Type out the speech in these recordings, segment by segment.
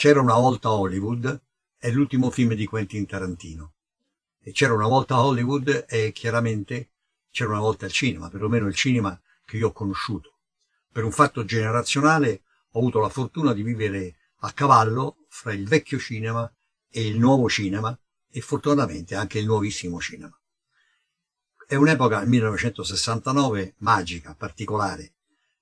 C'era una volta Hollywood è l'ultimo film di Quentin Tarantino. E c'era una volta Hollywood e chiaramente c'era una volta il cinema, perlomeno il cinema che io ho conosciuto. Per un fatto generazionale ho avuto la fortuna di vivere a cavallo fra il vecchio cinema e il nuovo cinema e fortunatamente anche il nuovissimo cinema. È un'epoca, il 1969, magica, particolare.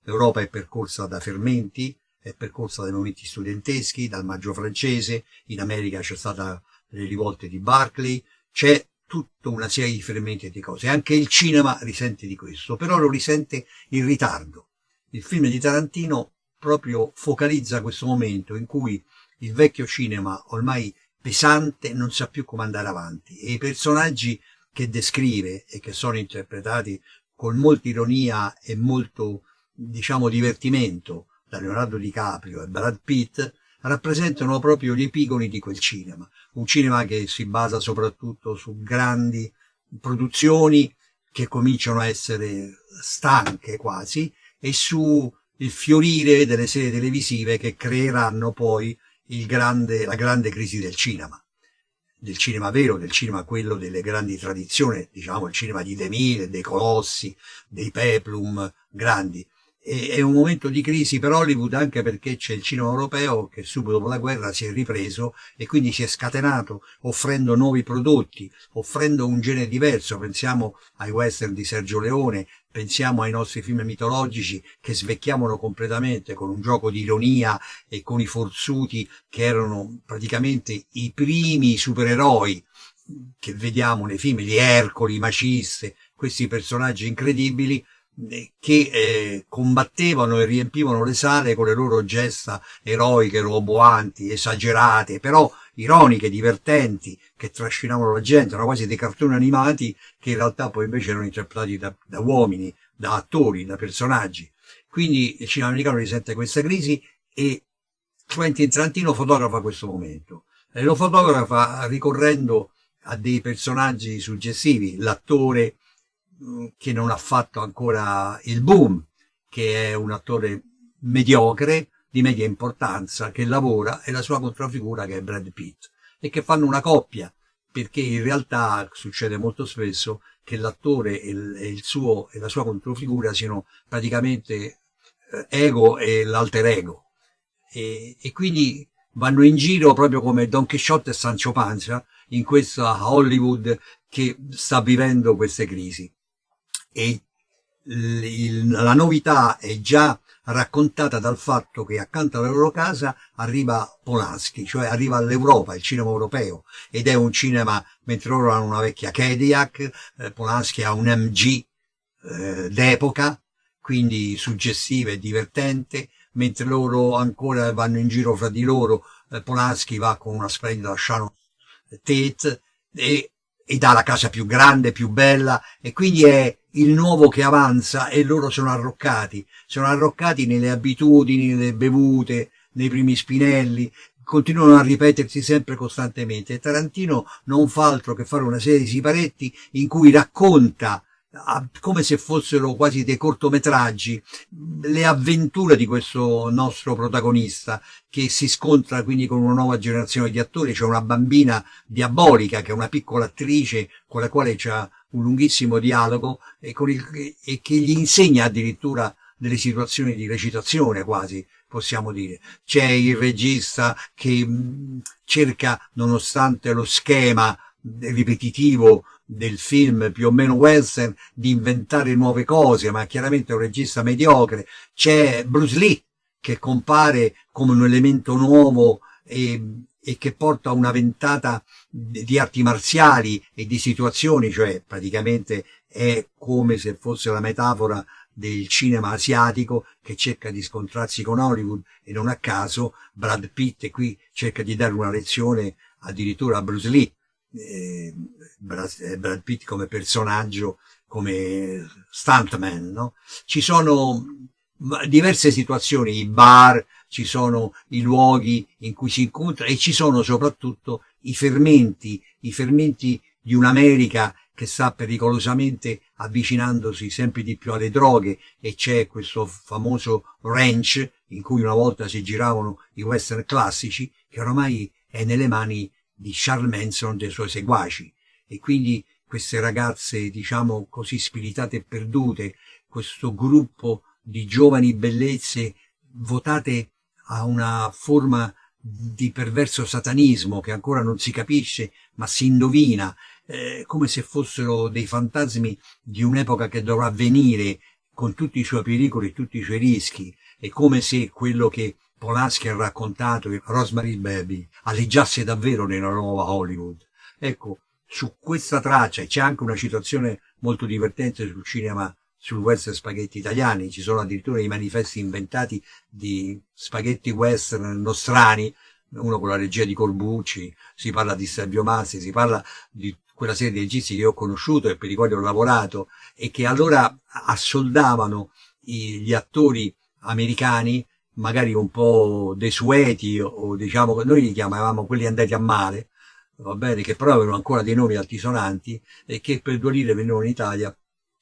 L'Europa è percorsa da fermenti, è percorsa dai movimenti studenteschi, dal Maggio francese, in America c'è stata le rivolte di Barclay, c'è tutta una serie di fermenti e di cose. Anche il cinema risente di questo, però lo risente in ritardo. Il film di Tarantino proprio focalizza questo momento in cui il vecchio cinema, ormai pesante, non sa più come andare avanti e i personaggi che descrive e che sono interpretati con molta ironia e molto, diciamo, divertimento da Leonardo DiCaprio e Brad Pitt, rappresentano proprio gli epigoni di quel cinema. Un cinema che si basa soprattutto su grandi produzioni che cominciano a essere stanche quasi e su il fiorire delle serie televisive che creeranno poi la grande crisi del cinema vero, del cinema quello delle grandi tradizioni, diciamo il cinema di De Mille, dei colossi, dei peplum grandi. È un momento di crisi per Hollywood anche perché c'è il cinema europeo che subito dopo la guerra si è ripreso e quindi si è scatenato offrendo nuovi prodotti, offrendo un genere diverso. Pensiamo ai western di Sergio Leone, pensiamo ai nostri film mitologici che svecchiavano completamente con un gioco di ironia e con i forzuti che erano praticamente i primi supereroi che vediamo nei film, gli Ercoli, Maciste, questi personaggi incredibili che combattevano e riempivano le sale con le loro gesta eroiche, roboanti, esagerate, però ironiche, divertenti, che trascinavano la gente, erano quasi dei cartoni animati che in realtà poi invece erano interpretati da uomini, da attori, da personaggi. Quindi il cinema americano risente questa crisi e Quentin Tarantino fotografa questo momento. E lo fotografa ricorrendo a dei personaggi suggestivi, l'attore che non ha fatto ancora il boom, che è un attore mediocre, di media importanza, che lavora, e la sua controfigura che è Brad Pitt, e che fanno una coppia, perché in realtà succede molto spesso che l'attore e la sua controfigura siano praticamente ego e l'alter ego, e quindi vanno in giro proprio come Don Chisciotte e Sancho Panza in questa Hollywood che sta vivendo queste crisi. E la novità è già raccontata dal fatto che accanto alla loro casa arriva Polanski, cioè arriva all'Europa, il cinema europeo, ed è un cinema, mentre loro hanno una vecchia Cadillac, Polanski ha un MG d'epoca, quindi suggestiva e divertente, mentre loro ancora vanno in giro fra di loro, Polanski va con una splendida Sharon Tate e dà la casa più grande, più bella, e quindi è il nuovo che avanza e loro sono arroccati nelle abitudini, nelle bevute, nei primi spinelli, continuano a ripetersi sempre costantemente. E Tarantino non fa altro che fare una serie di siparetti in cui racconta, come se fossero quasi dei cortometraggi, le avventure di questo nostro protagonista che si scontra quindi con una nuova generazione di attori. C'è una bambina diabolica che è una piccola attrice con la quale c'è un lunghissimo dialogo e che gli insegna addirittura delle situazioni di recitazione, quasi possiamo dire. C'è il regista che cerca, nonostante lo schema ripetitivo del film più o meno western, di inventare nuove cose, ma chiaramente è un regista mediocre. C'è Bruce Lee che compare come un elemento nuovo e che porta una ventata di arti marziali e di situazioni, cioè praticamente è come se fosse la metafora del cinema asiatico che cerca di scontrarsi con Hollywood, e non a caso Brad Pitt qui cerca di dare una lezione addirittura a Bruce Lee. Brad Pitt come personaggio, come stuntman, no? Ci sono diverse situazioni, i bar, ci sono i luoghi in cui si incontra e ci sono soprattutto i fermenti di un'America che sta pericolosamente avvicinandosi sempre di più alle droghe, e c'è questo famoso ranch in cui una volta si giravano i western classici, che oramai è nelle mani di Charles Manson e dei suoi seguaci. E quindi queste ragazze, diciamo così, spiritate e perdute, questo gruppo di giovani bellezze votate a una forma di perverso satanismo che ancora non si capisce ma si indovina, come se fossero dei fantasmi di un'epoca che dovrà venire, con tutti i suoi pericoli e tutti i suoi rischi. È come se quello che Polanski ha raccontato, Rosemary's Baby, alleggiasse davvero nella nuova Hollywood. Ecco, su questa traccia c'è anche una citazione molto divertente sul cinema, sul western spaghetti italiani. Ci sono addirittura i manifesti inventati di spaghetti western nostrani, uno con la regia di Corbucci, si parla di Sergio Mazzi, si parla di quella serie di registi che ho conosciuto e per i quali ho lavorato, e che allora assoldavano gli attori americani, magari un po' desueti, o diciamo che noi li chiamavamo quelli andati a male, va bene, che però avevano ancora dei nomi altisonanti, e che per 2 lire venivano in Italia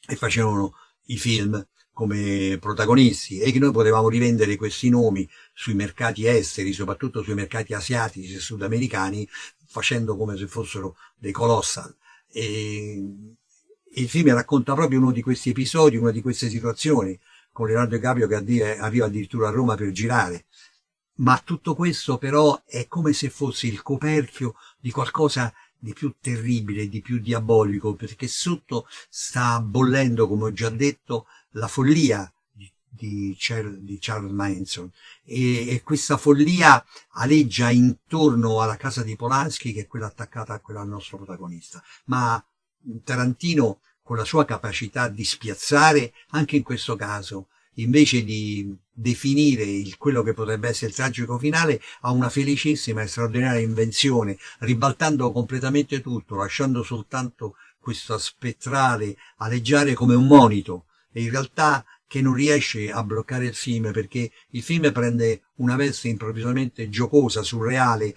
e facevano i film come protagonisti, e che noi potevamo rivendere questi nomi sui mercati esteri, soprattutto sui mercati asiatici e sudamericani, facendo come se fossero dei colossal. E il film racconta proprio uno di questi episodi, una di queste situazioni, con Leonardo DiCaprio che arriva addirittura a Roma per girare. Ma tutto questo però è come se fosse il coperchio di qualcosa di più terribile, di più diabolico, perché sotto sta bollendo, come ho già detto, la follia di Charles Manson, e questa follia aleggia intorno alla casa di Polanski, che è quella attaccata a quella al nostro protagonista. Ma Tarantino, con la sua capacità di spiazzare, anche in questo caso, invece di definire quello che potrebbe essere il tragico finale, ha una felicissima e straordinaria invenzione, ribaltando completamente tutto, lasciando soltanto questo spettrale aleggiare come un monito, e in realtà che non riesce a bloccare il film, perché il film prende una veste improvvisamente giocosa, surreale,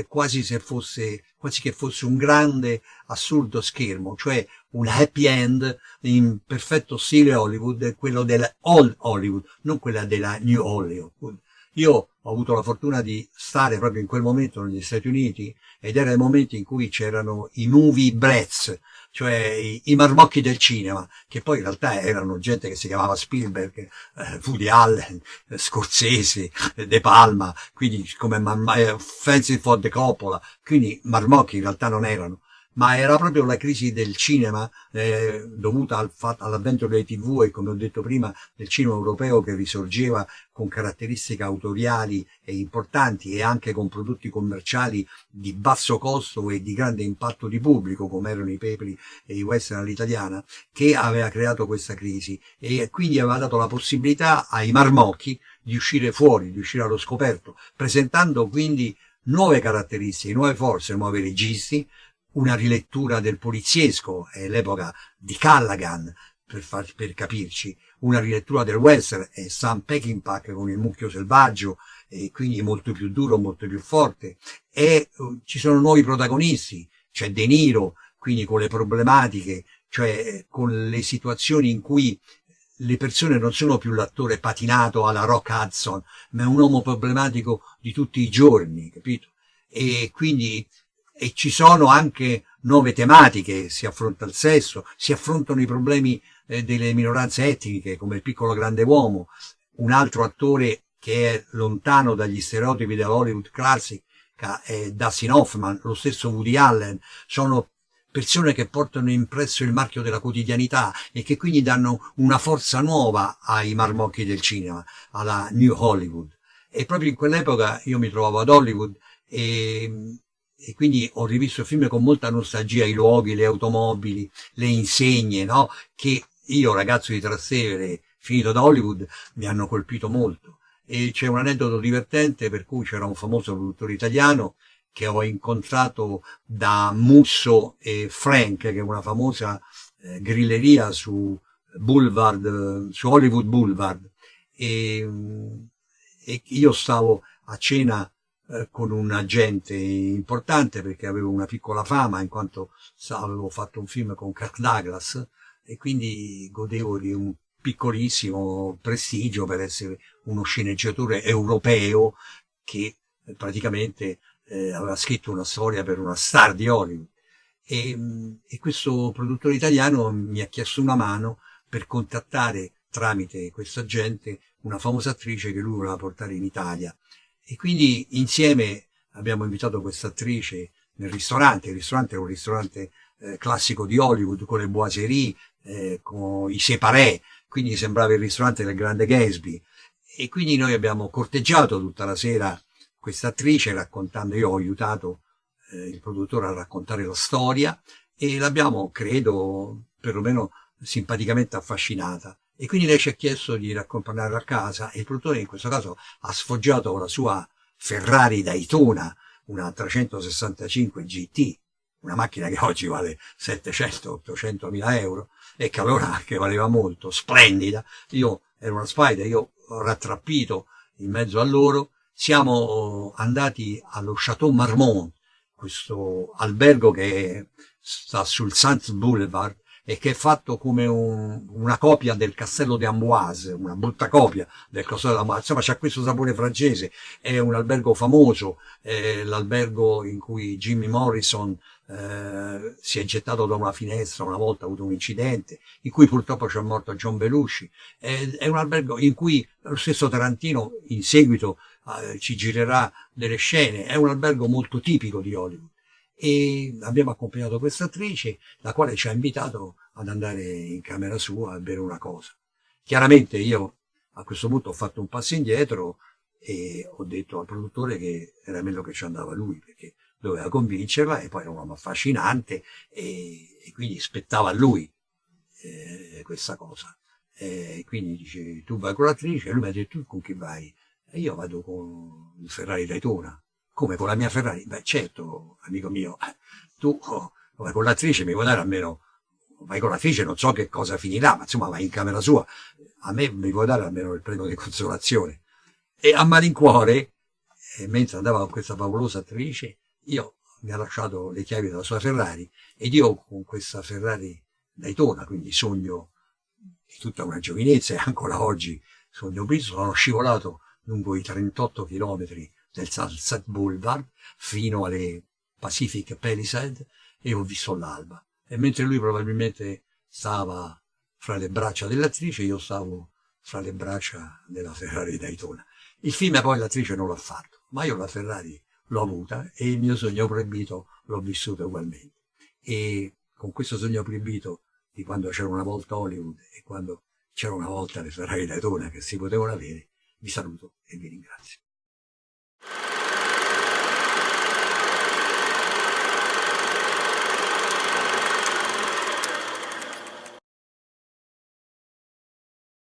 quasi che fosse un grande assurdo schermo, cioè un happy end in perfetto stile Hollywood, quello della Old Hollywood, non quella della New Hollywood. Io ho avuto la fortuna di stare proprio in quel momento negli Stati Uniti, ed era il momento in cui c'erano i movie brats, cioè i marmocchi del cinema, che poi in realtà erano gente che si chiamava Spielberg, Woody Allen, Scorsese, De Palma, quindi come Francis Ford Coppola, quindi marmocchi in realtà non erano. Ma era proprio la crisi del cinema, dovuta all'avvento delle TV e, come ho detto prima, del cinema europeo che risorgeva con caratteristiche autoriali e importanti, e anche con prodotti commerciali di basso costo e di grande impatto di pubblico, come erano i Pepri e i western all'italiana, che aveva creato questa crisi, e quindi aveva dato la possibilità ai marmocchi di uscire fuori, di uscire allo scoperto, presentando quindi nuove caratteristiche, nuove forze, nuovi registi, una rilettura del poliziesco, è l'epoca di Callaghan, per capirci, una rilettura del western, è Sam Peckinpah con Il mucchio selvaggio, e quindi molto più duro, molto più forte, e ci sono nuovi protagonisti, c'è De Niro, quindi con le problematiche, cioè con le situazioni in cui le persone non sono più l'attore patinato alla Rock Hudson, ma è un uomo problematico di tutti i giorni, capito? E quindi ci sono anche nuove tematiche, si affronta il sesso, si affrontano i problemi delle minoranze etniche, come Il piccolo grande uomo, un altro attore che è lontano dagli stereotipi della Hollywood classica è Dustin Hoffman, lo stesso Woody Allen. Sono persone che portano impresso il marchio della quotidianità e che quindi danno una forza nuova ai marmocchi del cinema, alla New Hollywood. E proprio in quell'epoca io mi trovavo ad Hollywood, e quindi ho rivisto il film con molta nostalgia, i luoghi, le automobili, le insegne, no? Che io, ragazzo di Trastevere, finito da Hollywood, mi hanno colpito molto. E c'è un aneddoto divertente per cui c'era un famoso produttore italiano che ho incontrato da Musso e Frank, che è una famosa grilleria su Boulevard, su Hollywood Boulevard, e io stavo a cena con un agente importante perché avevo una piccola fama in quanto avevo fatto un film con Kirk Douglas e quindi godevo di un piccolissimo prestigio per essere uno sceneggiatore europeo che praticamente aveva scritto una storia per una star di Hollywood. E questo produttore italiano mi ha chiesto una mano per contattare tramite questa gente una famosa attrice che lui voleva portare in Italia. E quindi insieme abbiamo invitato questa attrice nel ristorante. Il ristorante è un ristorante classico di Hollywood con le boiserie, con i separé, quindi sembrava il ristorante del grande Gatsby. E quindi noi abbiamo corteggiato tutta la sera questa attrice raccontando, io ho aiutato il produttore a raccontare la storia e l'abbiamo, credo, perlomeno simpaticamente affascinata. E quindi lei ci ha chiesto di raccompagnarla a casa e il produttore in questo caso ha sfoggiato la sua Ferrari Daytona, una 365 GT, una macchina che oggi vale 700-800 mila euro e che allora anche valeva molto, splendida. Io ero una Spider, io ho rattrappito in mezzo a loro, siamo andati allo Chateau Marmont, questo albergo che sta sul Sunset Boulevard e che è fatto come una copia del castello di Amboise, una brutta copia del castello di Amboise, insomma c'ha questo sapore francese, è un albergo famoso, è l'albergo in cui Jimmy Morrison si è gettato da una finestra una volta, ha avuto un incidente, in cui purtroppo c'è morto John Belushi, è un albergo in cui lo stesso Tarantino in seguito ci girerà delle scene, è un albergo molto tipico di Hollywood. E abbiamo accompagnato questa attrice, la quale ci ha invitato ad andare in camera sua a bere una cosa. Chiaramente io a questo punto ho fatto un passo indietro e ho detto al produttore che era meglio che ci andava lui, perché doveva convincerla e poi era un uomo affascinante e quindi spettava a lui questa cosa. Quindi dice, tu vai con l'attrice, e lui mi ha detto, tu con chi vai? E io vado con il Ferrari Daytona. Come con la mia Ferrari? Beh certo, amico mio, tu vai con l'attrice, mi vuoi dare almeno, vai con l'attrice, non so che cosa finirà, ma insomma vai in camera sua, a me mi vuoi dare almeno il premio di consolazione. E a malincuore, mentre andava con questa favolosa attrice, io mi ha lasciato le chiavi della sua Ferrari ed io con questa Ferrari Daytona, quindi sogno di tutta una giovinezza e ancora oggi sogno visto, sono scivolato lungo i 38 chilometri del Sunset Boulevard fino alle Pacific Palisades e ho visto l'alba. E mentre lui probabilmente stava fra le braccia dell'attrice, io stavo fra le braccia della Ferrari Daytona. Il film poi l'attrice non l'ha fatto, ma io la Ferrari l'ho avuta e il mio sogno proibito l'ho vissuto ugualmente. E con questo sogno proibito di quando c'era una volta Hollywood e quando c'era una volta le Ferrari Daytona che si potevano avere, vi saluto e vi ringrazio.